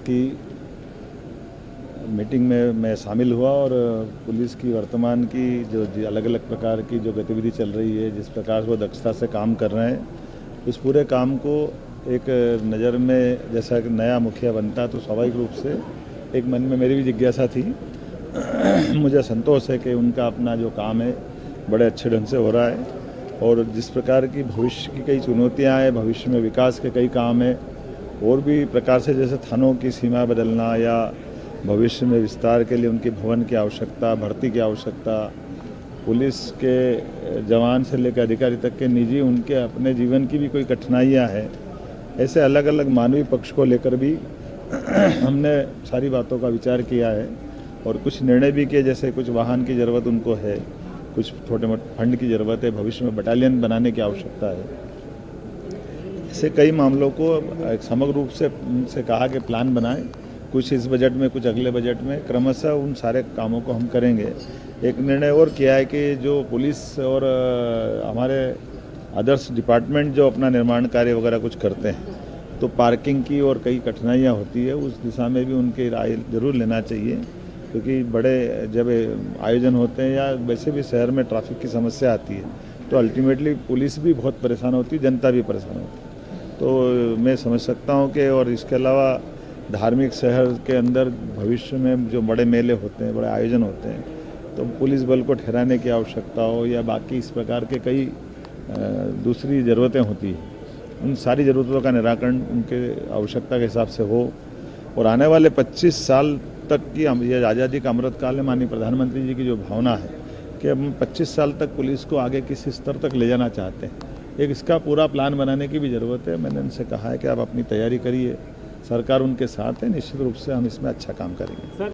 की मीटिंग में मैं शामिल हुआ और पुलिस की वर्तमान की जो अलग अलग प्रकार की जो गतिविधि चल रही है, जिस प्रकार वो दक्षता से काम कर रहे हैं, उस पूरे काम को एक नज़र में जैसा कि नया मुखिया बनता तो स्वाभाविक रूप से एक मन में मेरी भी जिज्ञासा थी। मुझे संतोष है कि उनका अपना जो काम है बड़े अच्छे ढंग से हो रहा है और जिस प्रकार की भविष्य की कई चुनौतियां हैं, भविष्य में विकास के कई काम हैं और भी प्रकार से, जैसे थानों की सीमा बदलना या भविष्य में विस्तार के लिए उनके भवन की आवश्यकता, भर्ती की आवश्यकता, पुलिस के जवान से लेकर अधिकारी तक के निजी उनके अपने जीवन की भी कोई कठिनाइयां हैं। ऐसे अलग अलग मानवीय पक्ष को लेकर भी हमने सारी बातों का विचार किया है और कुछ निर्णय भी किए, जैसे कुछ वाहन की ज़रूरत उनको है, कुछ छोटे मोटे फंड की ज़रूरत है, भविष्य में बटालियन बनाने की आवश्यकता है। ऐसे कई मामलों को एक समग्र रूप से उनसे कहा कि प्लान बनाएं, कुछ इस बजट में, कुछ अगले बजट में, क्रमशः उन सारे कामों को हम करेंगे। एक निर्णय और किया है कि जो पुलिस और हमारे अदर्स डिपार्टमेंट जो अपना निर्माण कार्य वगैरह कुछ करते हैं, तो पार्किंग की और कई कठिनाइयाँ होती है, उस दिशा में भी उनकी राय जरूर लेना चाहिए, क्योंकि बड़े जब आयोजन होते हैं या वैसे भी शहर में ट्रैफिक की समस्या आती है तो अल्टीमेटली पुलिस भी बहुत परेशान होती है, जनता भी परेशान होती है। तो मैं समझ सकता हूँ कि और इसके अलावा धार्मिक शहर के अंदर भविष्य में जो बड़े मेले होते हैं, बड़े आयोजन होते हैं, तो पुलिस बल को ठहराने की आवश्यकता हो या बाकी इस प्रकार के कई दूसरी ज़रूरतें होती हैं, उन सारी ज़रूरतों का निराकरण उनके आवश्यकता के हिसाब से हो। और आने वाले 25 साल तक की ये आज़ादी का अमृतकाल में माननीय प्रधानमंत्री जी की जो भावना है कि हम 25 साल तक पुलिस को आगे किस स्तर तक ले जाना चाहते हैं, एक इसका पूरा प्लान बनाने की भी ज़रूरत है। मैंने उनसे कहा है कि आप अपनी तैयारी करिए, सरकार उनके साथ है, निश्चित रूप से हम इसमें अच्छा काम करेंगे।